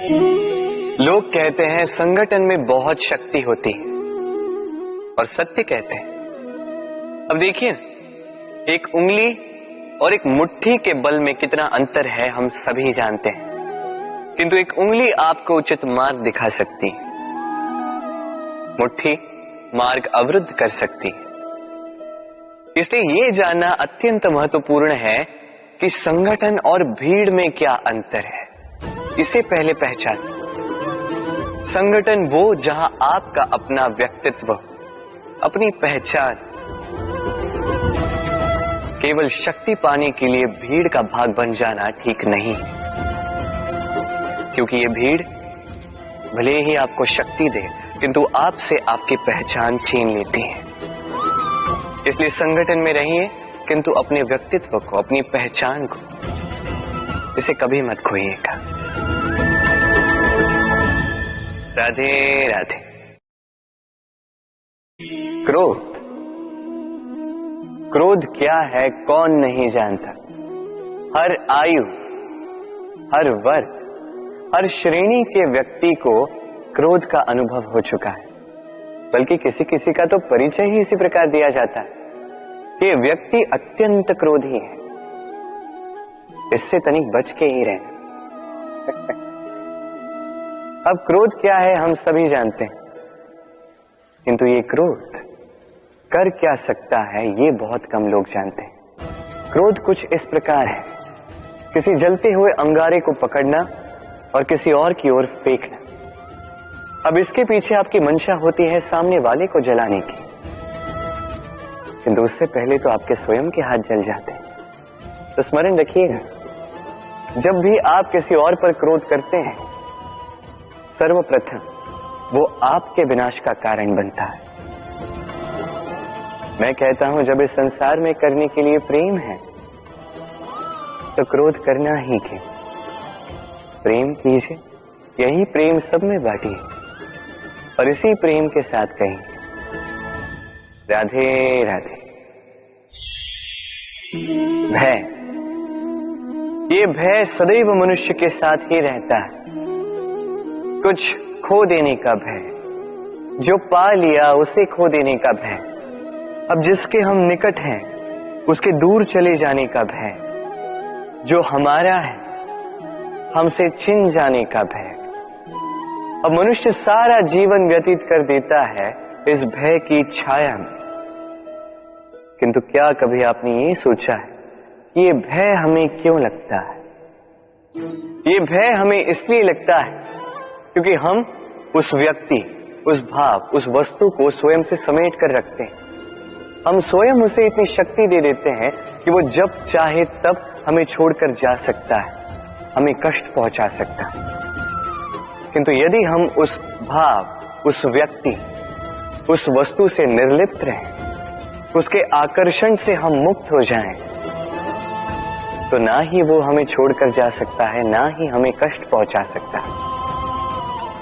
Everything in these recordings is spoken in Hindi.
लोग कहते हैं संगठन में बहुत शक्ति होती है और सत्य कहते हैं। अब देखिए, एक उंगली और एक मुट्ठी के बल में कितना अंतर है हम सभी जानते हैं, किंतु एक उंगली आपको उचित मार्ग दिखा सकती है, मुट्ठी मार्ग अवरुद्ध कर सकती है। इसलिए यह जानना अत्यंत महत्वपूर्ण है कि संगठन और भीड़ में क्या अंतर है। इसे पहले पहचान। संगठन वो जहां आपका अपना व्यक्तित्व, अपनी पहचान, केवल शक्ति पाने के लिए भीड़ का भाग बन जाना ठीक नहीं, क्योंकि ये भीड़ भले ही आपको शक्ति दे किंतु आपसे आपकी पहचान छीन लेती है। इसलिए संगठन में रहिए किंतु अपने व्यक्तित्व को, अपनी पहचान को, इसे कभी मत खोइएगा। राधे राधे। क्रोध, क्रोध क्या है कौन नहीं जानता। हर आयु, हर वर्ग, हर श्रेणी के व्यक्ति को क्रोध का अनुभव हो चुका है। बल्कि किसी किसी का तो परिचय ही इसी प्रकार दिया जाता है कि ये व्यक्ति अत्यंत क्रोधी है, इससे तनिक बच के ही रहना। अब क्रोध क्या है हम सभी जानते हैं, किंतु ये क्रोध कर क्या सकता है ये बहुत कम लोग जानते हैं। क्रोध कुछ इस प्रकार है, किसी जलते हुए अंगारे को पकड़ना और किसी और की ओर फेंकना। अब इसके पीछे आपकी मंशा होती है सामने वाले को जलाने की, किंतु उससे पहले तो आपके स्वयं के हाथ जल जाते हैं। तो स्मरण रखिएगा, जब भी आप किसी और पर क्रोध करते हैं, सर्वप्रथम वो आपके विनाश का कारण बनता है। मैं कहता हूं, जब इस संसार में करने के लिए प्रेम है तो क्रोध करना ही क्यों। प्रेम कीजिए, यही प्रेम सब में बांटिए और इसी प्रेम के साथ कहेंगे राधे राधे। भय, ये भय सदैव मनुष्य के साथ ही रहता है। कुछ खो देने का भय, जो पा लिया उसे खो देने का भय, अब जिसके हम निकट हैं उसके दूर चले जाने का भय, जो हमारा है हमसे छिन जाने का भय। अब मनुष्य सारा जीवन व्यतीत कर देता है इस भय की छाया में। किंतु क्या कभी आपने ये सोचा है कि ये भय हमें क्यों लगता है? ये भय हमें इसलिए लगता है क्योंकि हम उस व्यक्ति, उस भाव, उस वस्तु को स्वयं से समेट कर रखते हैं। हम स्वयं उसे इतनी शक्ति दे देते हैं कि वो जब चाहे तब हमें छोड़कर जा सकता है, हमें कष्ट पहुंचा सकता है। किंतु यदि हम उस भाव, उस व्यक्ति, उस वस्तु से निर्लिप्त रहें, उसके आकर्षण से हम मुक्त हो जाएं, तो ना ही वो हमें छोड़कर जा सकता है, ना ही हमें कष्ट पहुंचा सकता है।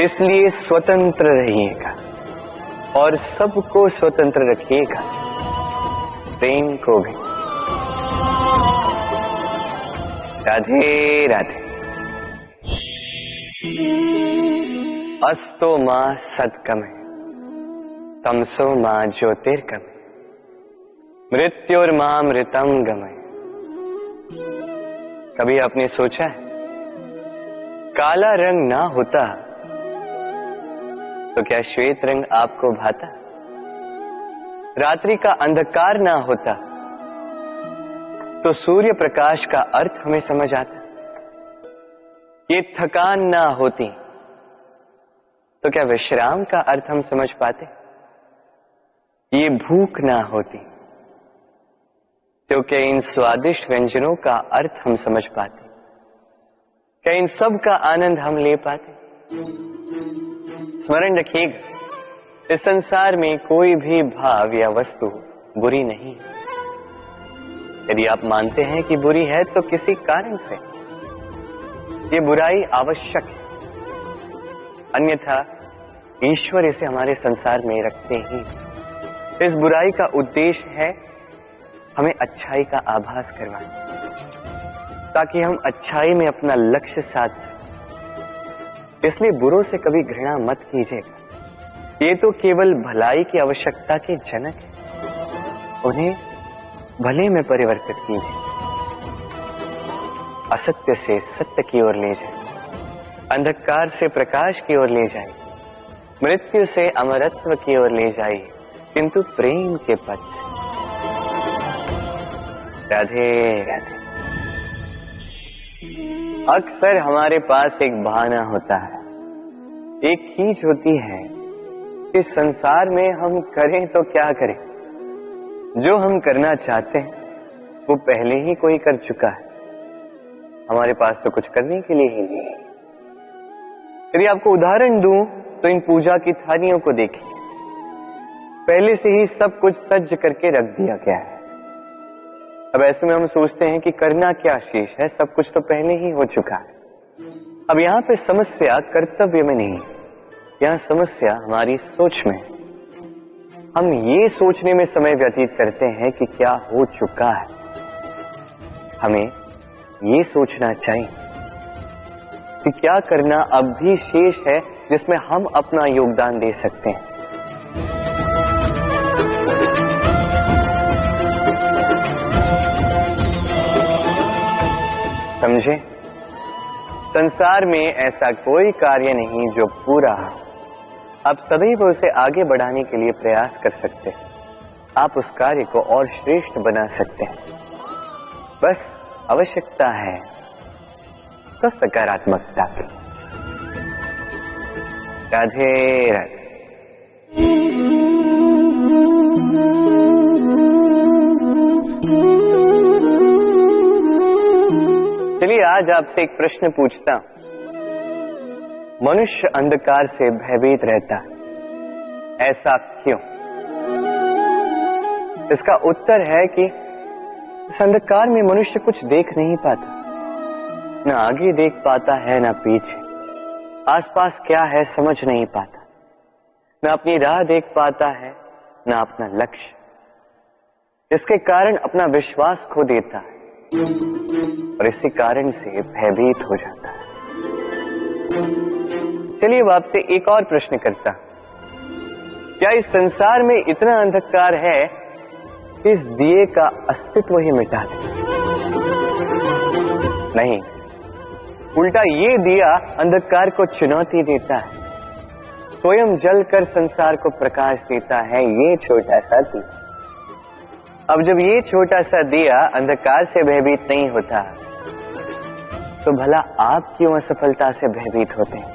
इसलिए स्वतंत्र रहिएगा और सबको स्वतंत्र रखिएगा, प्रेम को भी। राधे राधे। अस्तो मां सद्गमय, तमसो मां ज्योतिर्गमय, मृत्युर्मां मृतम गमय। कभी आपने सोचा है, काला रंग ना होता तो क्या श्वेत रंग आपको भाता? रात्रि का अंधकार ना होता तो सूर्य प्रकाश का अर्थ हमें समझ आता? ये थकान ना होती तो क्या विश्राम का अर्थ हम समझ पाते? ये भूख ना होती तो क्या इन स्वादिष्ट व्यंजनों का अर्थ हम समझ पाते? क्या इन सब का आनंद हम ले पाते? स्मरण रखिएगा, इस संसार में कोई भी भाव या वस्तु बुरी नहीं। यदि आप मानते हैं कि बुरी है तो किसी कारण से ये बुराई आवश्यक है, अन्यथा ईश्वर इसे हमारे संसार में रखते ही। इस बुराई का उद्देश्य है हमें अच्छाई का आभास करवाना, ताकि हम अच्छाई में अपना लक्ष्य साध सकें। इसलिए बुरों से कभी घृणा मत कीजिएगा। ये तो केवल भलाई की आवश्यकता के जनक है। उन्हें भले में परिवर्तित कीजिए, असत्य से सत्य की ओर ले जाए, अंधकार से प्रकाश की ओर ले जाए, मृत्यु से अमरत्व की ओर ले जाइए, किंतु प्रेम के पथ से। राधे राधे। अक्सर हमारे पास एक बहाना होता है, एक खींच होती है कि संसार में हम करें तो क्या करें, जो हम करना चाहते हैं वो पहले ही कोई कर चुका है, हमारे पास तो कुछ करने के लिए ही नहीं है। यदि आपको उदाहरण दूं तो इन पूजा की थालियों को देखिए, पहले से ही सब कुछ सज्ज करके रख दिया गया है। अब ऐसे में हम सोचते हैं कि करना क्या शेष है, सब कुछ तो पहले ही हो चुका है। अब यहाँ पे समस्या कर्तव्य में नहीं है, यहाँ समस्या हमारी सोच में है। हम ये सोचने में समय व्यतीत करते हैं कि क्या हो चुका है। हमें ये सोचना चाहिए कि क्या करना अब भी शेष है जिसमें हम अपना योगदान दे सकते हैं। समझे? संसार में ऐसा कोई कार्य नहीं जो पूरा हो। आप सदैव उसे आगे बढ़ाने के लिए प्रयास कर सकते हैं। आप उस कार्य को और श्रेष्ठ बना सकते हैं। बस आवश्यकता है तो सकारात्मकता की। राधे राधे। चलिए आज आपसे एक प्रश्न पूछता हूं। मनुष्य अंधकार से भयभीत रहता है, ऐसा क्यों? इसका उत्तर है कि इस अंधकार में मनुष्य कुछ देख नहीं पाता, न आगे देख पाता है न पीछे, आसपास क्या है समझ नहीं पाता, न अपनी राह देख पाता है न अपना लक्ष्य। इसके कारण अपना विश्वास खो देता है और इसी कारण से भयभीत हो जाता है। चलिए अब आपसे एक और प्रश्न करता हूं। क्या इस संसार में इतना अंधकार है कि इस दिए का अस्तित्व ही मिटा दे? नहीं, उल्टा ये दिया अंधकार को चुनौती देता है, स्वयं जलकर संसार को प्रकाश देता है। ये छोटा सा दिया। अब जब ये छोटा सा दिया अंधकार से भयभीत नहीं होता, तो भला आप क्यों असफलता से भयभीत होते हैं?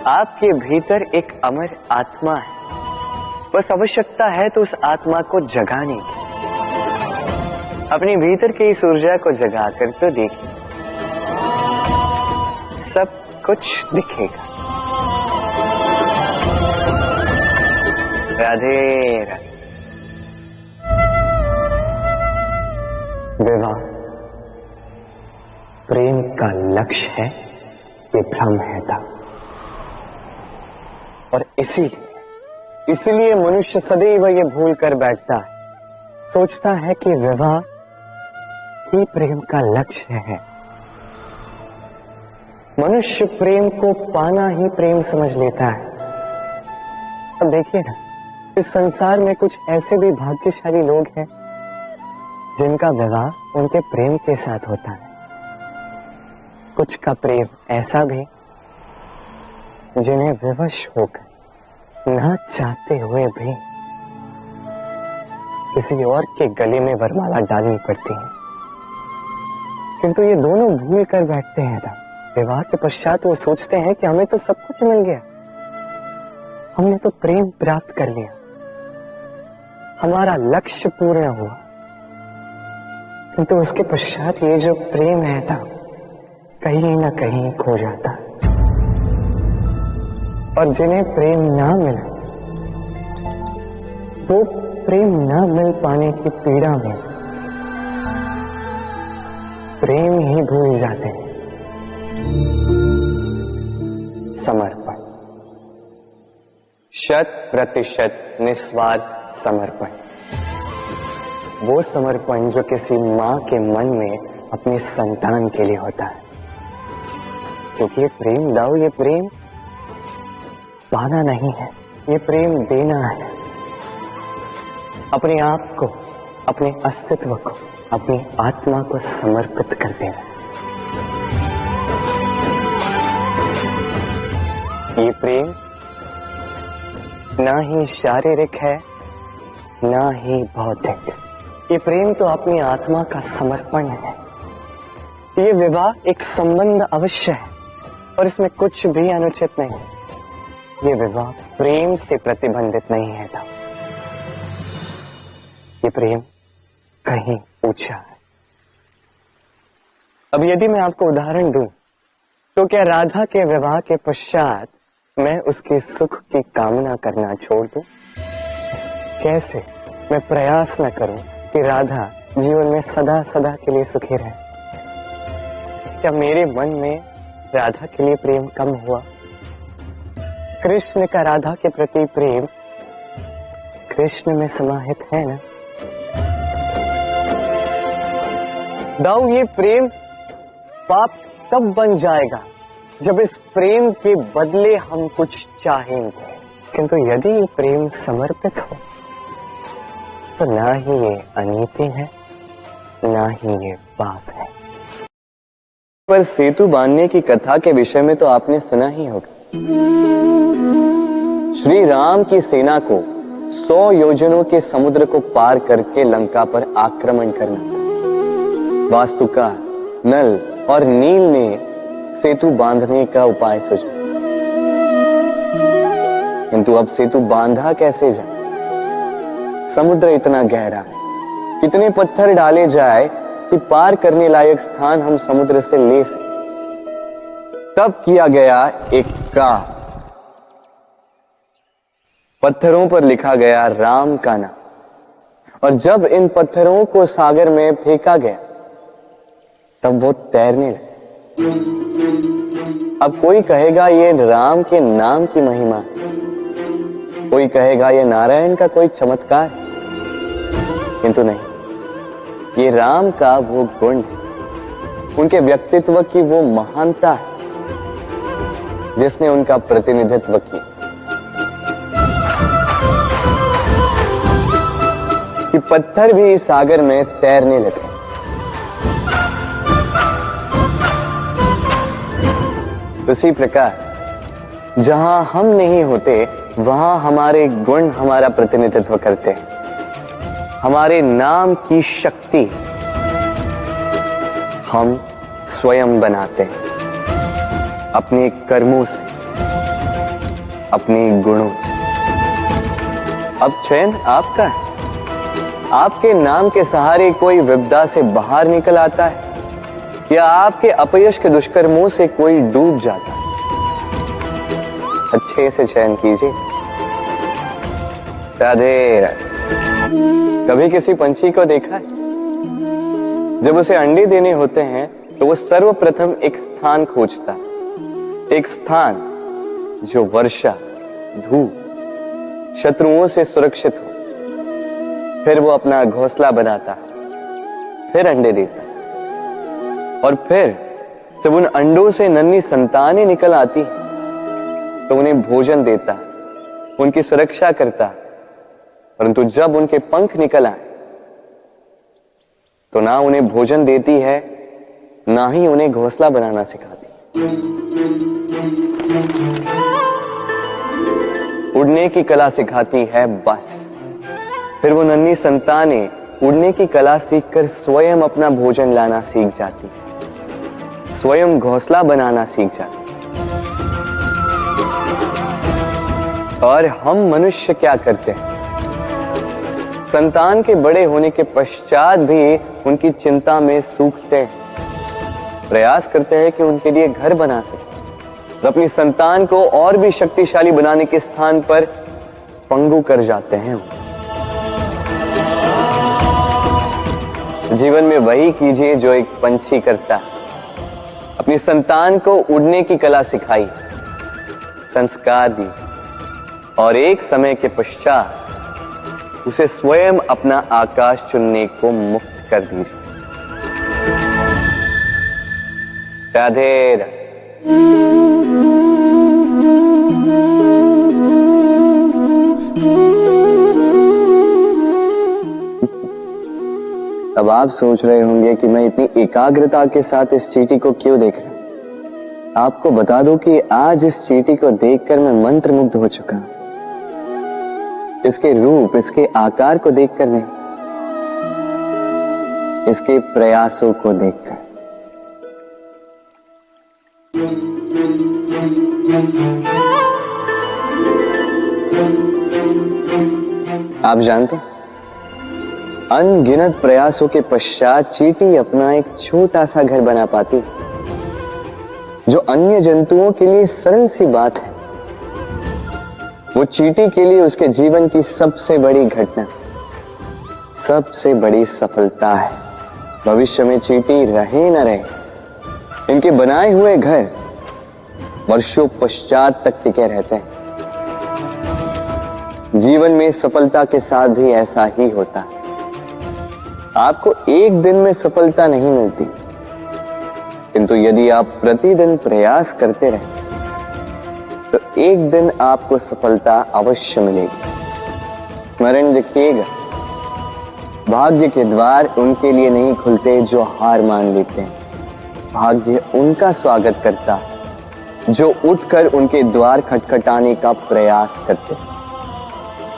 आपके भीतर एक अमर आत्मा है, बस आवश्यकता है तो उस आत्मा को जगाने की। अपने भीतर की इस ऊर्जा को जगाकर तो देखिए, सब कुछ दिखेगा। राधे राधे। विवाह प्रेम का लक्ष्य है, ये भ्रम है था। और इसीलिए मनुष्य सदैव ये भूल कर बैठता है, सोचता है कि विवाह ही प्रेम का लक्ष्य है। मनुष्य प्रेम को पाना ही प्रेम समझ लेता है। अब देखिए ना, इस संसार में कुछ ऐसे भी भाग्यशाली लोग हैं जिनका विवाह उनके प्रेम के साथ होता है। कुछ का प्रेम ऐसा भी जिन्हें विवश होकर ना चाहते हुए भी किसी और के गले में वरमाला डालनी पड़ती है। किंतु ये दोनों भूल कर बैठते हैं था। विवाह के पश्चात वो सोचते हैं कि हमें तो सब कुछ मिल गया, हमने तो प्रेम प्राप्त कर लिया, हमारा लक्ष्य पूर्ण हुआ। किंतु उसके पश्चात ये जो प्रेम है था कहीं ना कहीं खो जाता। और जिन्हें प्रेम ना मिला, वो प्रेम ना मिल पाने की पीड़ा में प्रेम ही भूल जाते हैं। समर्पण, 100% निस्वार्थ समर्पण, वो समर्पण जो किसी मां के मन में अपने संतान के लिए होता है। क्योंकि ये प्रेम दाऊ, ये प्रेम पाना नहीं है, ये प्रेम देना है। अपने आप को, अपने अस्तित्व को, अपनी आत्मा को समर्पित कर देना। ये प्रेम ना ही शारीरिक है, ना ही भौतिक। ये प्रेम तो अपनी आत्मा का समर्पण है। ये विवाह एक संबंध अवश्य है और इसमें कुछ भी अनुचित नहीं है। ये विवाह प्रेम से प्रतिबंधित नहीं है था। ये प्रेम कहीं ऊंचा है। अब यदि मैं आपको उदाहरण दूं, तो क्या राधा के विवाह के पश्चात मैं उसके सुख की कामना करना छोड़ दूं? कैसे मैं प्रयास न करूं कि राधा जीवन में सदा सदा के लिए सुखी रहे? क्या मेरे मन में राधा के लिए प्रेम कम हुआ? कृष्ण का राधा के प्रति प्रेम कृष्ण में समाहित है ना? दाऊ, ये प्रेम पाप तब बन जाएगा जब इस प्रेम के बदले हम कुछ चाहेंगे। किंतु यदि ये प्रेम समर्पित हो तो ना ही ये अनीति है, ना ही ये पाप है। पर सेतु बांधने की कथा के विषय में तो आपने सुना ही होगा। श्री राम की सेना को 100 योजनों के समुद्र को पार करके लंका पर आक्रमण करना था। वास्तुका, नल और नील ने सेतु बांधने का उपाय सोचा, किंतु अब सेतु बांधा कैसे जाए? समुद्र इतना गहरा है, कितने पत्थर डाले जाए कि पार करने लायक स्थान हम समुद्र से ले सकें। तब किया गया एक काम, पत्थरों पर लिखा गया राम का नाम, और जब इन पत्थरों को सागर में फेंका गया तब वो तैरने लगे। अब कोई कहेगा ये राम के नाम की महिमा है, कोई कहेगा ये नारायण का कोई चमत्कार है, किंतु नहीं, ये राम का वो गुण है, उनके व्यक्तित्व की वो महानता है जिसने उनका प्रतिनिधित्व किया। कि पत्थर भी इस सागर में तैरने लगे। उसी प्रकार जहां हम नहीं होते वहां हमारे गुण हमारा प्रतिनिधित्व करते हैं। हमारे नाम की शक्ति हम स्वयं बनाते हैं अपने कर्मों से, अपने गुणों से। अब चयन आपका है। आपके नाम के सहारे कोई विपदा से बाहर निकल आता है या आपके अपयश के दुष्कर्मों से कोई डूब जाता है। अच्छे से चयन कीजिए। राधे राधे। कभी किसी पंछी को देखा है? जब उसे अंडे देने होते हैं तो वो सर्वप्रथम एक स्थान खोजता है, एक स्थान जो वर्षा, धूप, शत्रुओं से सुरक्षित हो। फिर वो अपना घोंसला बनाता है, फिर अंडे देता है, और फिर जब उन अंडों से नन्ही संतानें निकल आती हैं तो उन्हें भोजन देता है, उनकी सुरक्षा करता है। परंतु जब उनके पंख निकल आए तो ना उन्हें भोजन देती है, ना ही उन्हें घोंसला बनाना सिखाती। उड़ने की कला सिखाती है बस। फिर वो नन्ही संतानें उड़ने की कला सीखकर स्वयं अपना भोजन लाना सीख जाती, स्वयं घोंसला बनाना सीख जाती। और हम मनुष्य क्या करते हैं? संतान के बड़े होने के पश्चात भी उनकी चिंता में सूखते हैं, प्रयास करते हैं कि उनके लिए घर बना सके, और अपनी संतान को और भी शक्तिशाली बनाने के स्थान पर पंगु कर जाते हैं। जीवन में वही कीजिए जो एक पंछी करता है। अपनी संतान को उड़ने की कला सिखाइए, संस्कार दीजिए, और एक समय के पश्चात उसे स्वयं अपना आकाश चुनने को मुक्त कर दीजिए। राधे राधे। अब आप सोच रहे होंगे कि मैं इतनी एकाग्रता के साथ इस चींटी को क्यों देख रहा हूं। आपको बता दूं कि आज इस चींटी को देखकर मैं मंत्रमुग्ध हो चुका हूं। इसके रूप, इसके आकार को देखकर नहीं, इसके प्रयासों को देखकर। आप जानते हैं, अनगिनत प्रयासों के पश्चात चींटी अपना एक छोटा सा घर बना पाती, जो अन्य जंतुओं के लिए सरल सी बात है। वो चींटी के लिए उसके जीवन की सबसे बड़ी घटना, सबसे बड़ी सफलता है। भविष्य में चींटी रहे न रहे, इनके बनाए हुए घर वर्षों पश्चात तक टिके रहते हैं। जीवन में सफलता के साथ भी ऐसा ही होता है। आपको एक दिन में सफलता नहीं मिलती, किंतु यदि आप प्रतिदिन प्रयास करते रहे तो एक दिन आपको सफलता अवश्य मिलेगी। स्मरण रखिएगा, भाग्य के द्वार उनके लिए नहीं खुलते जो हार मान लेते हैं। भाग्य उनका स्वागत करता जो उठकर उनके द्वार खटखटाने का प्रयास करते।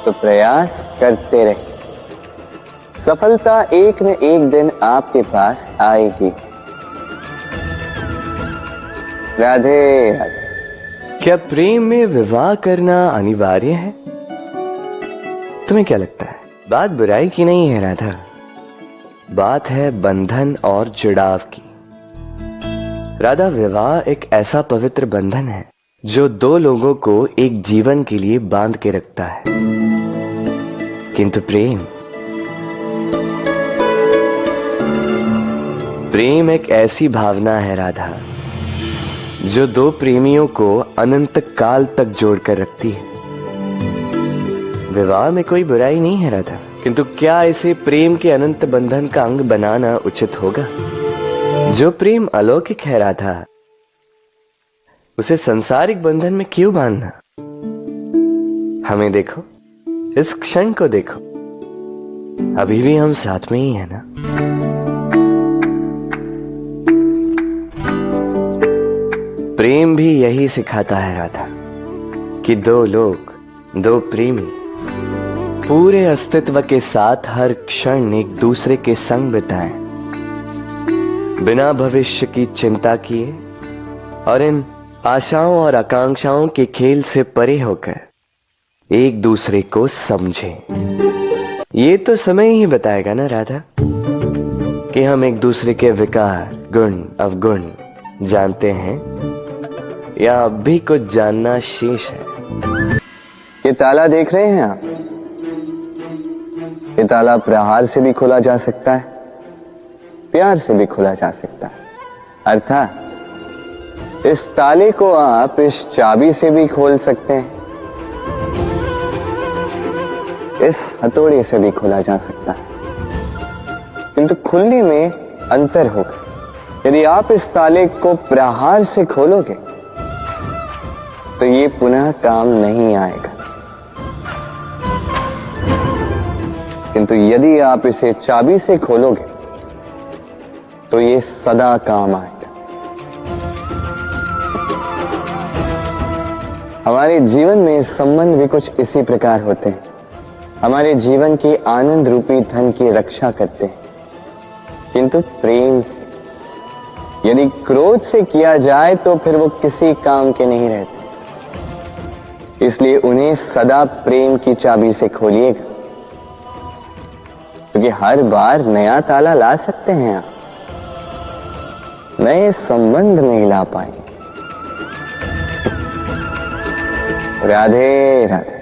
तो प्रयास करते रहे, सफलता एक न एक दिन आपके पास आएगी। राधे राधे। क्या प्रेम में विवाह करना अनिवार्य है? तुम्हें क्या लगता है? बात बुराई की नहीं है राधा, बात है बंधन और जुड़ाव की। राधा, विवाह एक ऐसा पवित्र बंधन है जो दो लोगों को एक जीवन के लिए बांध के रखता है। किंतु प्रेम एक ऐसी भावना है राधा, जो दो प्रेमियों को अनंत काल तक जोड़कर रखती है। विवाह में कोई बुराई नहीं है राधा, किंतु क्या इसे प्रेम के अनंत बंधन का अंग बनाना उचित होगा? जो प्रेम अलौकिक है राधा, उसे सांसारिक बंधन में क्यों बांधना? हमें देखो, इस क्षण को देखो, अभी भी हम साथ में ही है ना। प्रेम भी यही सिखाता है राधा कि दो लोग, दो प्रेमी पूरे अस्तित्व के साथ हर क्षण एक दूसरे के संग बिताएं, बिना भविष्य की चिंता किए और इन आशाओं और आकांक्षाओं के खेल से परे होकर एक दूसरे को समझें। ये तो समय ही बताएगा ना राधा कि हम एक दूसरे के विकार, गुण, अवगुण जानते हैं या अब भी कुछ जानना शेष है। ये ताला देख रहे हैं आप? ये ताला प्रहार से भी खोला जा सकता है, प्यार से भी खोला जा सकता है। अर्थात इस ताले को आप इस चाबी से भी खोल सकते हैं, इस हथौड़े से भी खोला जा सकता है, किंतु खुलने में अंतर होगा। यदि आप इस ताले को प्रहार से खोलोगे तो ये पुनः काम नहीं आएगा, किंतु यदि आप इसे चाबी से खोलोगे तो ये सदा काम आएगा। हमारे जीवन में संबंध भी कुछ इसी प्रकार होते हैं। हमारे जीवन के आनंद रूपी धन की रक्षा करते हैं, किंतु प्रेम से। यदि क्रोध से किया जाए तो फिर वो किसी काम के नहीं रहते। इसलिए उन्हें सदा प्रेम की चाबी से खोलिएगा, क्योंकि हर बार नया ताला ला सकते हैं आप, नए संबंध नहीं ला पाएंगे। राधे राधे।